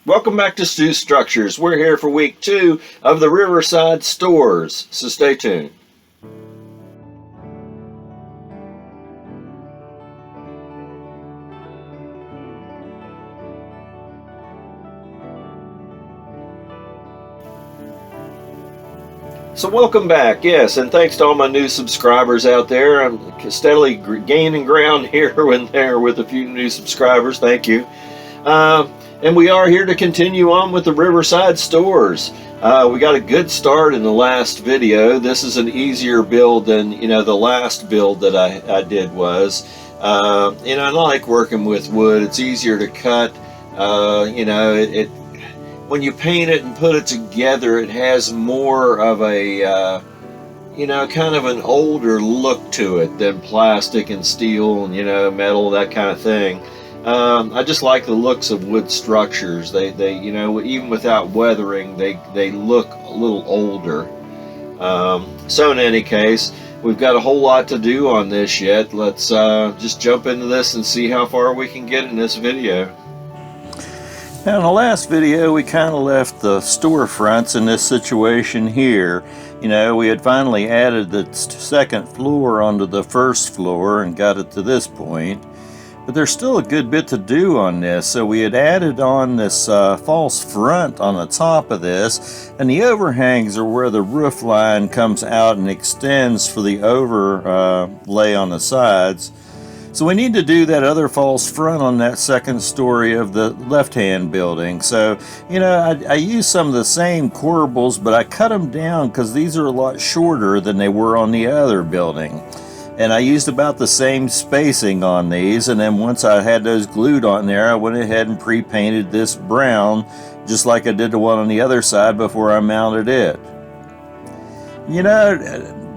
Welcome back to Stu Structures. We're here for week 2 of the Riverside stores, so stay tuned. So welcome back, yes, and thanks to all my new subscribers out there. I'm steadily gaining ground here and there with a few new subscribers. Thank you. And we are here to continue on with the Riverside stores. We got a good start in the last video. This is an easier build than the last build that I did was. I like working with wood. It's easier to cut. When you paint it and put it together, it has more of a kind of an older look to it than plastic and steel and metal, that kind of thing. I just like the looks of wood structures. They even without weathering, they look a little older. So in any case, we've got a whole lot to do on this yet. Let's just jump into this and see how far we can get in this video. Now in the last video we kind of left the storefronts in this situation here. We had finally added the second floor onto the first floor and got it to this point. But there's still a good bit to do on this. So we had added on this false front on the top of this, and the overhangs are where the roof line comes out and extends for the overlay on the sides. So we need to do that other false front on that second story of the left-hand building. So, I used some of the same corbels, but I cut them down because these are a lot shorter than they were on the other building. And I used about the same spacing on these, and then once I had those glued on there, I went ahead and pre-painted this brown, just like I did the one on the other side before I mounted it.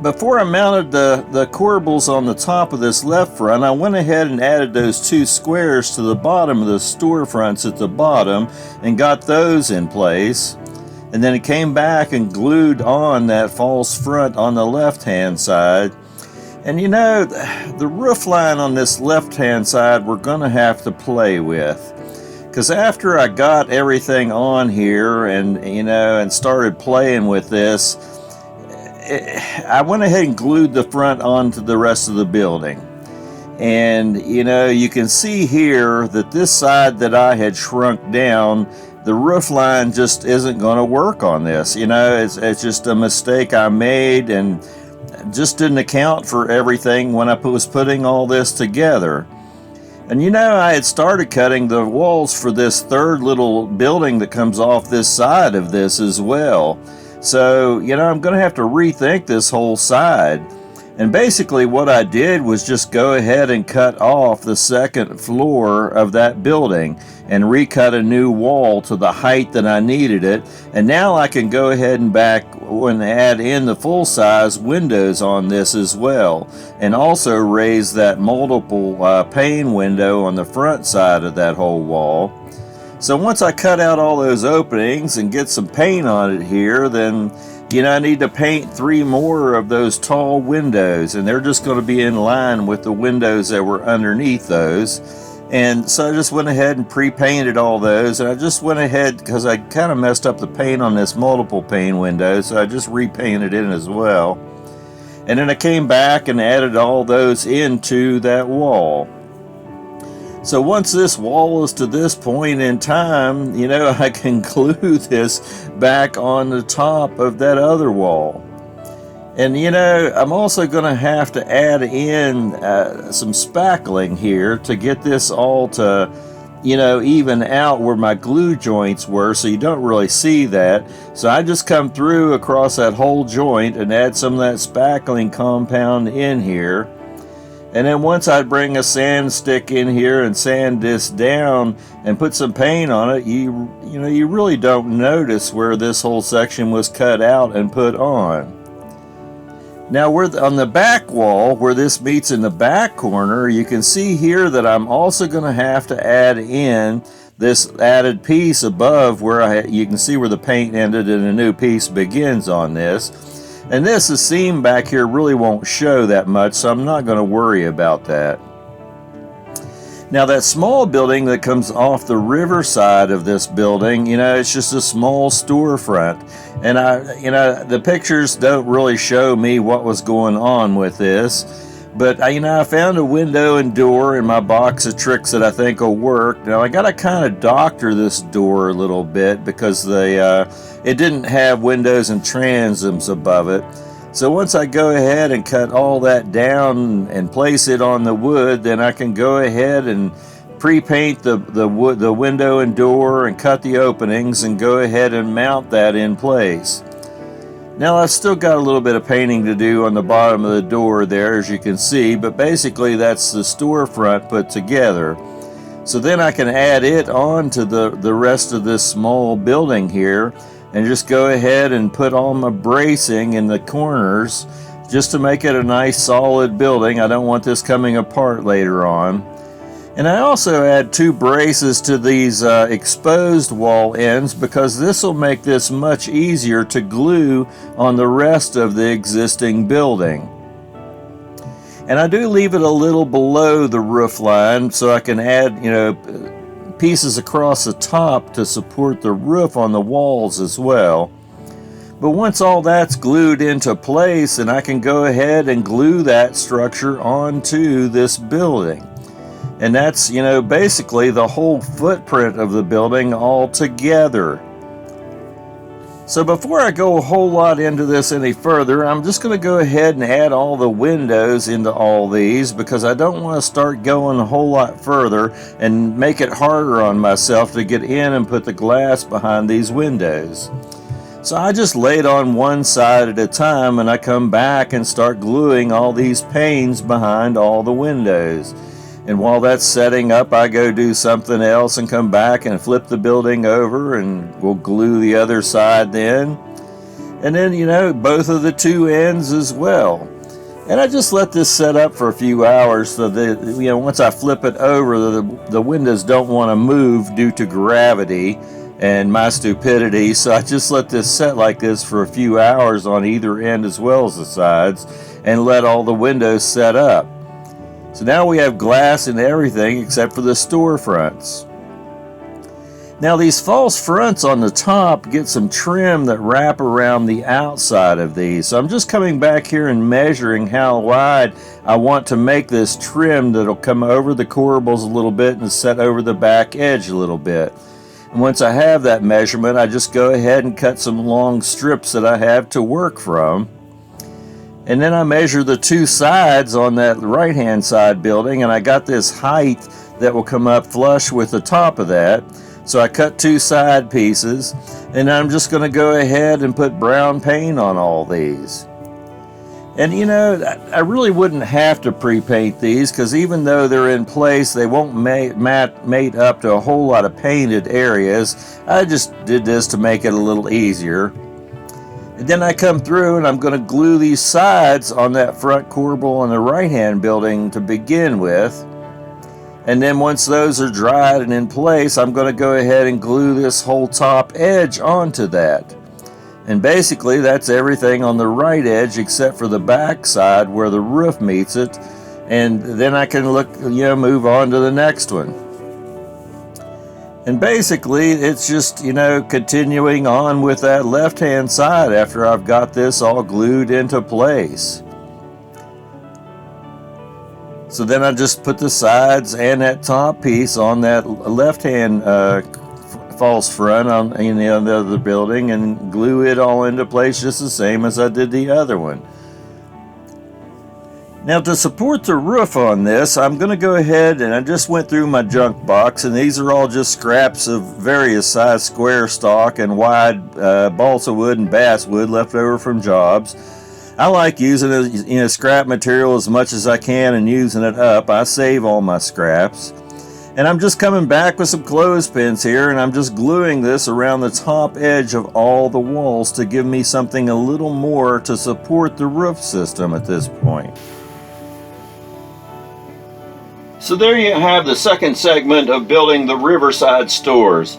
Before I mounted the corbels on the top of this left front, I went ahead and added those two squares to the bottom of the storefronts at the bottom and got those in place. And then it came back and glued on that false front on the left-hand side. And the roof line on this left-hand side we're going to have to play with. Because after I got everything on here and started playing with this, I went ahead and glued the front onto the rest of the building. And you can see here that this side that I had shrunk down, the roof line just isn't going to work on this. It's just a mistake I made and just didn't account for everything when I was putting all this together. And I had started cutting the walls for this third little building that comes off this side of this as well. So, I'm going to have to rethink this whole side. And basically what I did was just go ahead and cut off the second floor of that building and recut a new wall to the height that I needed it. And now I can go ahead and add in the full-size windows on this as well. And also raise that multiple pane window on the front side of that whole wall. So once I cut out all those openings and get some paint on it here, then I need to paint 3 more of those tall windows, and they're just going to be in line with the windows that were underneath those. And so I just went ahead and pre-painted all those, and I just went ahead because I kind of messed up the paint on this multiple pane window, so I just repainted it as well. And then I came back and added all those into that wall. So once this wall is to this point in time, I can glue this back on the top of that other wall. And I'm also going to have to add in some spackling here to get this all to, even out where my glue joints were, so you don't really see that. So I just come through across that whole joint and add some of that spackling compound in here. And then once I bring a sand stick in here and sand this down and put some paint on it, you really don't notice where this whole section was cut out and put on. Now on the back wall, where this meets in the back corner, you can see here that I'm also going to have to add in this added piece above where you can see where the paint ended and a new piece begins on this. And this seam back here really won't show that much, so I'm not going to worry about that. Now that small building that comes off the riverside of this building, it's just a small storefront. And the pictures don't really show me what was going on with this. But I found a window and door in my box of tricks that I think will work. Now I got to kind of doctor this door a little bit because it didn't have windows and transoms above it. So once I go ahead and cut all that down and place it on the wood, then I can go ahead and pre-paint the window and door and cut the openings and go ahead and mount that in place. Now I've still got a little bit of painting to do on the bottom of the door there, as you can see, but basically that's the storefront put together. So then I can add it on to the rest of this small building here and just go ahead and put all my bracing in the corners just to make it a nice solid building. I don't want this coming apart later on. And I also add 2 braces to these exposed wall ends because this will make this much easier to glue on the rest of the existing building. And I do leave it a little below the roof line so I can add, pieces across the top to support the roof on the walls as well. But once all that's glued into place, then I can go ahead and glue that structure onto this building. And that's, basically the whole footprint of the building all together. So before I go a whole lot into this any further, I'm just going to go ahead and add all the windows into all these because I don't want to start going a whole lot further and make it harder on myself to get in and put the glass behind these windows. So I just lay it on one side at a time and I come back and start gluing all these panes behind all the windows. And while that's setting up, I go do something else and come back and flip the building over and we'll glue the other side then. And then, both of the 2 ends as well. And I just let this set up for a few hours so that, once I flip it over, the windows don't want to move due to gravity and my stupidity. So I just let this set like this for a few hours on either end as well as the sides and let all the windows set up. So now we have glass in everything except for the storefronts. Now these false fronts on the top get some trim that wrap around the outside of these. So I'm just coming back here and measuring how wide I want to make this trim that'll come over the corbels a little bit and set over the back edge a little bit. And once I have that measurement, I just go ahead and cut some long strips that I have to work from. And then I measure the 2 sides on that right-hand side building, and I got this height that will come up flush with the top of that. So I cut 2 side pieces, and I'm just going to go ahead and put brown paint on all these. And I really wouldn't have to pre-paint these because even though they're in place, they won't mate up to a whole lot of painted areas. I just did this to make it a little easier. And then I come through and I'm going to glue these sides on that front corbel on the right-hand building to begin with. And then once those are dried and in place, I'm going to go ahead and glue this whole top edge onto that. And basically that's everything on the right edge except for the back side where the roof meets it. And then I can move on to the next one. And basically, it's just, continuing on with that left-hand side after I've got this all glued into place. So then I just put the sides and that top piece on that left-hand false front in the other building and glue it all into place just the same as I did the other one. Now to support the roof on this, I'm going to go ahead and I just went through my junk box, and these are all just scraps of various size square stock and wide balsa wood and basswood left over from jobs. I like using scrap material as much as I can and using it up. I save all my scraps. And I'm just coming back with some clothespins here, and I'm just gluing this around the top edge of all the walls to give me something a little more to support the roof system at this point. So there you have the second segment of building the Riverside stores.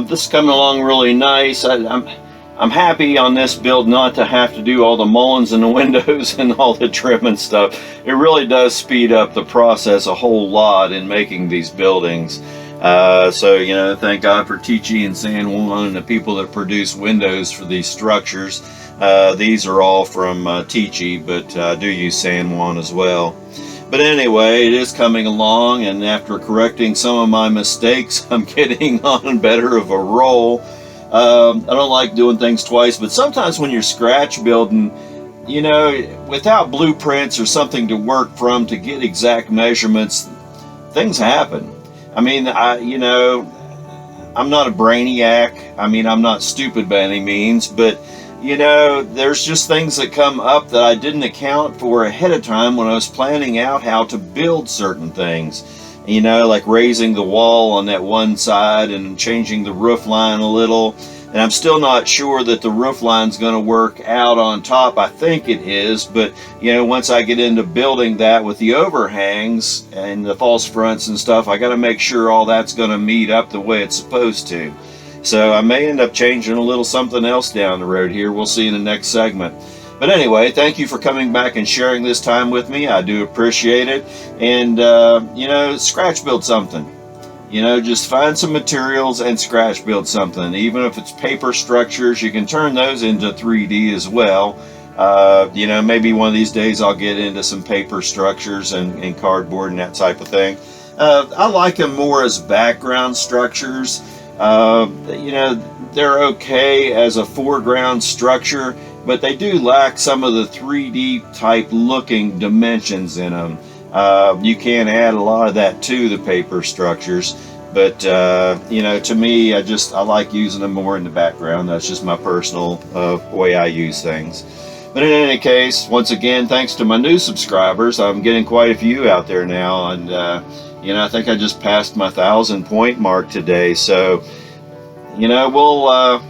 This is coming along really nice. I I'm happy on this build not to have to do all the mullins in the windows and all the trim and stuff. It really does speed up the process a whole lot in making these buildings. So, you know, thank God for Tichy and San Juan and the people that produce windows for these structures. These are all from Tichy, but I do use San Juan as well. But anyway, it is coming along, and after correcting some of my mistakes, I'm getting on better of a roll. I don't like doing things twice, but sometimes when you're scratch building, you know, without blueprints or something to work from to get exact measurements, things happen. I mean, you know, I'm not a brainiac. I mean, I'm not stupid by any means, but you know, there's just things that come up that I didn't account for ahead of time when I was planning out how to build certain things. You know, like raising the wall on that one side and changing the roof line a little. And I'm still not sure that the roof line's going to work out on top. I think it is, but you know, once I get into building that with the overhangs and the false fronts and stuff, I got to make sure all that's going to meet up the way it's supposed to. So I may end up changing a little something else down the road here. We'll see in the next segment. But anyway, thank you for coming back and sharing this time with me. I do appreciate it. And, you know, scratch build something. You know, just find some materials and scratch build something. Even if it's paper structures, you can turn those into 3D as well. You know, maybe one of these days I'll get into some paper structures and cardboard and that type of thing. I like them more as background structures. You know, they're okay as a foreground structure, but they do lack some of the 3D type looking dimensions in them. You can add a lot of that to the paper structures, but you know, to me, I like using them more in the background. That's just my personal way I use things. But in any case, once again, thanks to my new subscribers. I'm getting quite a few out there now, and you know, I think I just passed my 1,000 point mark today. So, you know,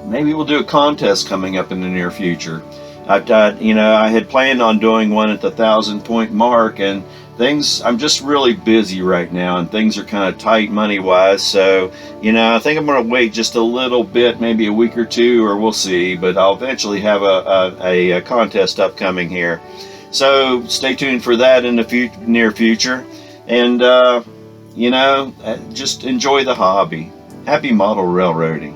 maybe we'll do a contest coming up in the near future. You know, I had planned on doing one at the 1,000 point mark, and I'm just really busy right now, and things are kind of tight money-wise. So, you know, I think I'm going to wait just a little bit, maybe a week or two, or we'll see. But I'll eventually have a contest upcoming here. So stay tuned for that in the near future. And, you know, just enjoy the hobby. Happy model railroading.